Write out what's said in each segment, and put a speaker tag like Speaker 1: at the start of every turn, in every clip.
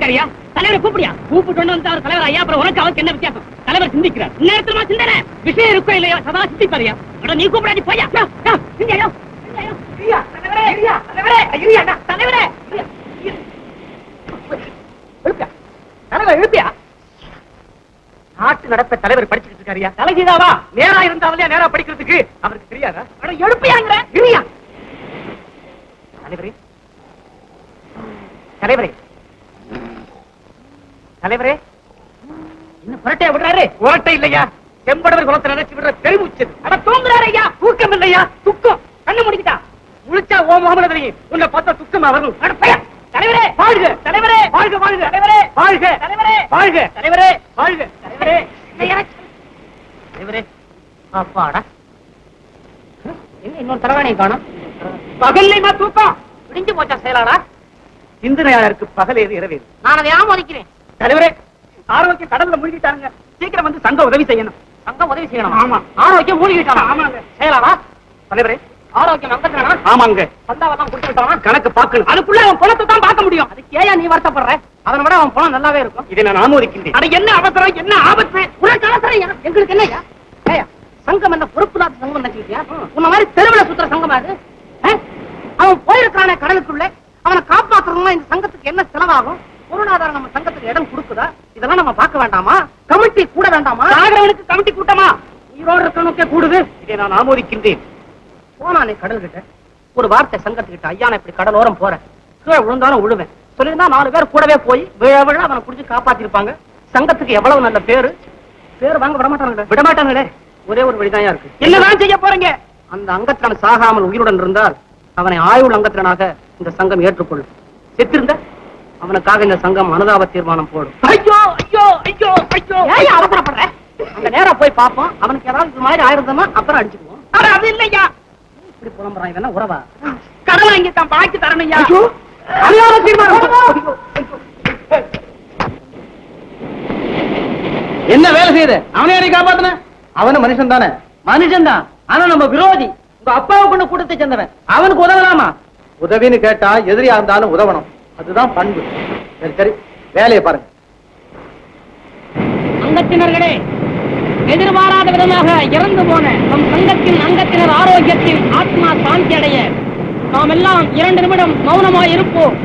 Speaker 1: இருக்காரியா? தலைவரை கூப்பிடியா? கூப்பிட்டு வந்து அவர் தலைவர் ஐயா, அப்புறம் உனக்கு அவருக்கு என்ன வித்தியாசம்? தலைவர் சிந்திக்கிறார். நேரத்துல சிந்தனை விஷயம் இருக்கோ இல்லையா சதா சிந்திப்பாரியா? நீ கூப்பிடாடி போயா. தலைவரே எழுப்பியா? நாட்டு நடப்ப தலைவர் படிச்சுட்டு இருக்காரியா? தலைகீழாவா? நேரா இருந்தாவலையா நேரா படிக்கிறதுக்கு அவருக்கு தெரியாதா? எழுப்பியாங்கிற இல்லையா? தலைவரே தலைவரே தலைவரே என்ன புரட்டையா விடுறாரு? புரட்டை இல்லையா, செம்படவர் குலத்தை நினைச்சு விடுற பெருமுச்சது. அட தூங்குறாரு ஐயா. தூக்கம் இல்லையா, துக்கம். கண்ணு முடிக்கிட்டா முழிச்சா ஓ முகமது தெரியும். உன்னை பார்த்தா துக்கமா வரும். தலைவரே வாழ்க, தலைவரே வாழ்க, வாழ்க தலைவரே, வாழ்க தலைவரே, வாழ்க தலைவரே, வாழ்க தலைவரே, தலைவரே. அப்பாடா, என்ன இன்னொரு தரவாணியை காணோம்? பகல்லைமா தூக்கம் விடிஞ்சு போச்சா செயலாளா? சிந்தனையாளருக்கு பகல் ஏது இரவு? நான் அதை ஆமோதிக்கிறேன். தலைவரே, ஆரோக்கியம் கடல்ல மூழ்கிட்டானுங்க. சீக்கிரம் வந்து சங்கம் உதவி செய்யணும். சங்கம் உதவி செய்யணும்? ஆமா. ஆரோக்கியம் மூழ்கிட்டானா? ஆமாங்க. செயலாளா? தலைவரே, ஆரோக்கியம் அங்கத்தானா? ஆமாங்க. சந்தாவெல்லாம் கொடுத்து விட்டானா? கணக்கு பார்க்கணும். அதுக்குள்ள அவன் பணத்தை தான் பார்க்க முடியும். அதுக்கு ஏயா நீ வருத்தப்படுற? அதனை விட அவன் பணம் நல்லாவே இருக்கும். இதை நான் ஆமோதிக்கின்றேன். அட என்ன அவசரம், என்ன ஆபத்து? உனக்கு அவசரம் எங்களுக்கு என்னையா? ஏயா சங்கம் என்ன பொறுப்புலாத சங்கம் நினைச்சிருக்கியா? உன்ன மாதிரி தெருவில் சுத்துற சங்கமா அது? அவன் போயிருக்கான கடலுக்குள்ள, அவனை காப்பாற்றணும்னா இந்த சங்கத்துக்கு என்ன செலவாகும்? பொருளாதாரம் நம்ம சங்கத்துக்கு இடம் கொடுக்குதா? இதெல்லாம் நம்ம பார்க்க வேண்டாமா? கமிட்டி கூட வேண்டாமா? சாகரவனுக்கு கமிட்டி கூட்டமா? உயிரோடு இருக்கணுக்கே கூடுது. இதை நான் ஆமோதிக்கின்றேன். போனானே கடல் கிட்ட ஒரு வார்த்தை சங்கத்துக்கிட்ட, ஐயா நான் இப்படி கடலோரம் போறேன், கீழே விழுந்தாலும் விழுவேன் சொல்லியிருந்தா 4 பேர் கூடவே போய் விழ விழ அவனை குடிச்சு காப்பாத்திருப்பாங்க. சங்கத்துக்கு எவ்வளவு நல்ல பேரு. பேர் வாங்க விடமாட்டாங்களே. விடமாட்டாங்களே. ஒரே ஒரு வழிதான் இருக்கு. என்னதான் செய்ய போறீங்க? அந்த அங்கத்தினன் சாகாமல் உயிருடன் இருந்தால் அவனை ஆயுள் அங்கத்தினனாக இந்த சங்கம் ஏற்றுக்கொள்ளும். செத்திருந்த அவனுக்காக இந்த சங்கம் அனுதாப தீர்மானம் போடும். ஐயோ ஐயோ ஐயோ ஐயோ, ஏன் அவசரப்படுற? அந்த நேரம் போய் பார்ப்போம். அவனுக்கு ஏதாவது இது மாதிரி ஆயிருந்தோமா அப்புறம் அடிச்சுக்குவோம். அது இல்லையா, இப்படி புலம்புறான். இவன் உறவா? கடலை இங்க தான் பாக்கி தரணும். அனுதாப தீர்மானம் என்ன வேலை செய்யுது? அவனை யாரை காப்பாத்தின? அவனு மனுஷன் தானே? மனுஷன் தான், ஆனா நம்ம விரோதி. உங்க அப்பாவை கொண்டு கூட்டத்தை சேர்ந்தவன். அவனுக்கு உதவலாமா? உதவின்னு கேட்டா எதிரியா இருந்தாலும் உதவணும். அதுதான் பண்பு. சரி சரி, வேலையை பாருங்க. அங்கத்தினர்களே, எதிர்பாராத விதமாக இறந்து போன நம் சங்கத்தின் அங்கத்தினர் ஆரோக்கியத்தில் ஆத்மா சாந்தி அடைய நாம் எல்லாம் 2 நிமிடம் மௌனமாய் இருப்போம்.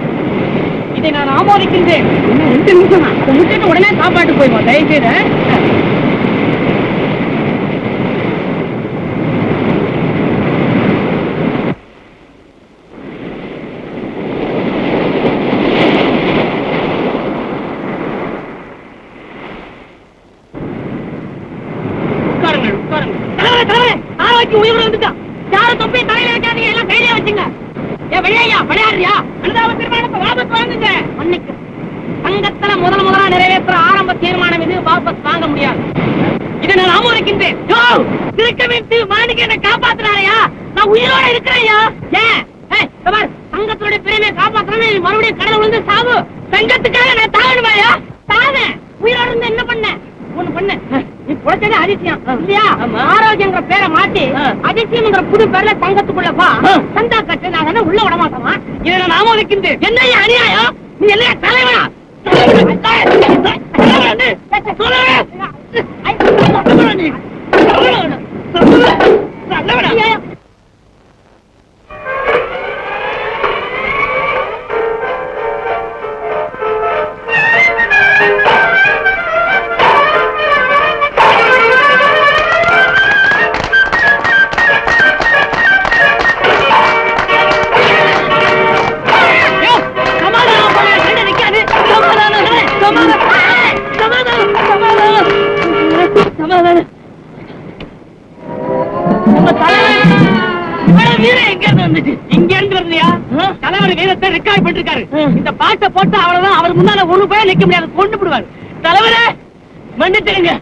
Speaker 1: இதை நான் ஆமோதிக்கின்றேன். 2 நிமிஷமா? முடிச்சுட்டு உடனே சாப்பாட்டு போய்வோம் தயவுசெய்து. சங்கத்துல முதலா நிறைவேற்ற ஆரம்ப தீர்மானம் இது. வாபஸ் வாங்க முடியாது. இதை நான் ஆமோதிக்கின்றேன். காப்பாத்தினாரையா? நான் உயிரோட இருக்கிறேயா? சங்கத்துடைய பெருமையை காப்பாற்றணும். மறுபடியும் கடல் விழுந்து சாவு. சங்கத்துக்காக நான் தாழணுமாயா? தாழ உயிரோட இருந்து என்ன பண்ண? ஒண்ணு பண்ண, நீ புழைச்சதே அதிசயம் இல்லையா? ஆரோக்கியங்கிற பேரை மாத்தி அதிசயம்ங்கிற புது பேர்ல சங்கத்துக்குள்ள பா. சந்தா கட்டு நான் உள்ள விட மாட்டோமா? இதை நான் ஆமோதிக்கின்றேன். என்னையா அநியாயம்? நீ என்ன தலைவனா? தலைவர் வீரத்தை ரெக்கார்ட் பண்ணிருக்காரு. இந்த பாட்டை போட்டு அவ்வளவுதான். அவர் முன்னால ஒரு பேர் நிக்க முடியாது, கொண்டு விடுவார். தலைவரே மன்னிச்சிருங்க.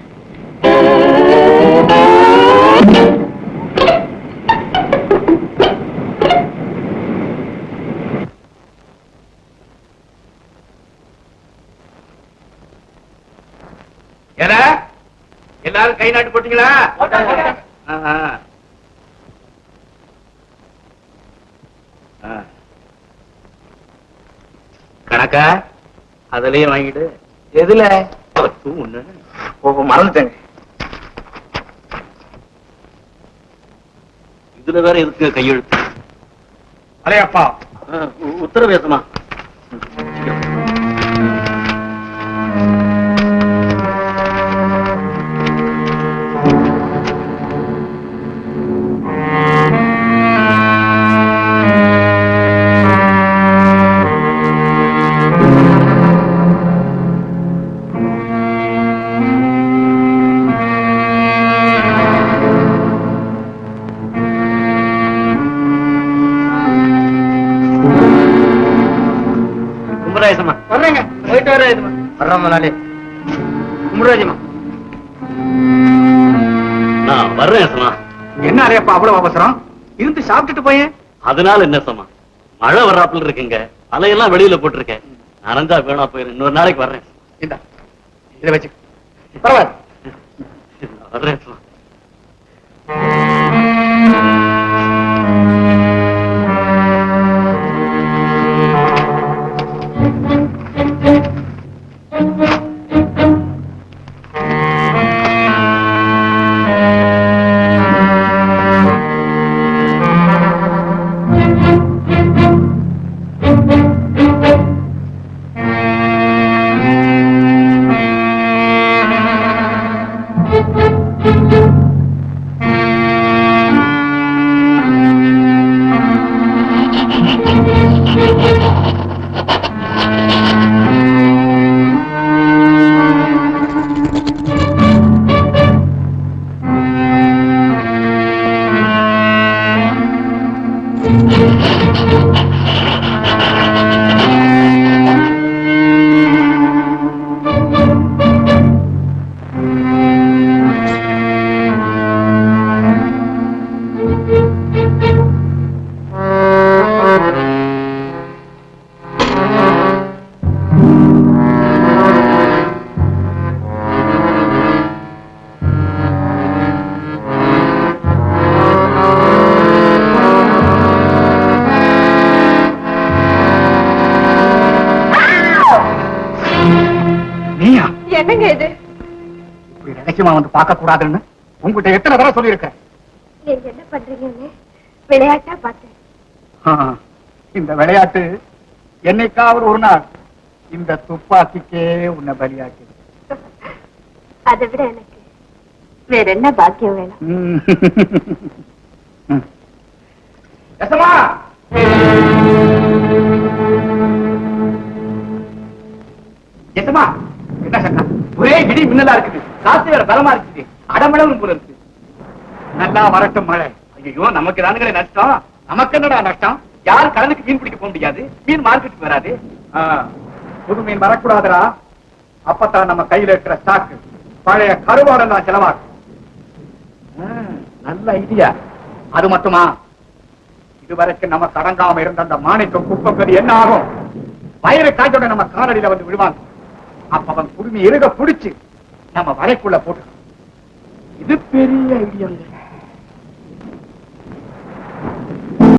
Speaker 1: எல்லாரும் கை நாட்டு போட்டீங்களா? கணக்கா
Speaker 2: அதுலயே வாங்கிடு.
Speaker 3: எதுல?
Speaker 2: மறந்துட்டேங்க. இதுல வேற எதுக்கு கையெழுத்து?
Speaker 3: அலையப்பா,
Speaker 2: உத்தரவேசமா?
Speaker 3: வர்றேங்க, போயிட்டு வர்றேன். வர்றோம் முதலாளி. கும்பிடுராஜமா,
Speaker 2: நான் வர்றேன்.
Speaker 3: என்ன அலையப்பா அவ்வளவு அவசரம்? இருந்து சாப்பிட்டுட்டு போயேன்.
Speaker 2: அதனால என்ன சமா, மழை வர்றாப்புல இருக்குங்க. அலையெல்லாம் வெளியில போட்டிருக்கேன். நனைஞ்சா வேணா போயிரு. இன்னொரு நாளைக்கு வர்றேன்.
Speaker 3: இந்த இதை வச்சு பரவாயில்ல.
Speaker 2: வர்றேன்.
Speaker 4: என்னங்க இது?
Speaker 3: இப்படி ரகசியமா வந்து பார்க்க கூடாதுன்னு உங்ககிட்ட எத்தனை தடவை சொல்லியிருக்கேன்.
Speaker 4: நீங்க என்ன பண்றீங்கன்னு விளையாட்டா பார்த்தேன்.
Speaker 3: இந்த விளையாட்டு என்னைக்காவது ஒரு நாள் இந்த துப்பாக்கிக்கே உன்னை பலியாக்கி.
Speaker 4: அதை விட எனக்கு வேற என்ன பாக்கியம் வேணும்?
Speaker 3: எசமா, என்ன சக்கா, ஒரே இடி மின்னலா இருக்குது. காசு வேற பலமா இருக்குது. அடமளவு போல இருக்கு. நல்லா வரட்டும் மழை. ஐயோ, நமக்கு தானுங்களே நஷ்டம். நமக்கு என்னடா நஷ்டம்? யார் கடலுக்கு மீன் பிடிக்க போக முடியாது. மீன் மார்க்கெட்டுக்கு வராது. புது மீன் வரக்கூடாதுடா. அப்பத்தான் நம்ம கையில இருக்கிற ஸ்டாக்கு பழைய கருவாடெல்லாம் செலவாகும். நல்ல ஐடியா. அது மட்டுமா, இதுவரைக்கும் நம்ம கடங்காம இருந்த அந்த மாணிக்கம் குப்பம் என்ன ஆகும்? வயிறு காய்ச்சோட நம்ம காலடியில வந்து விடுவாங்க. அப்ப அவன் குடுமி இருக புடிச்சு நம்ம வரைக்குள்ள போட்டு. இது பெரிய ஐடியாங்க.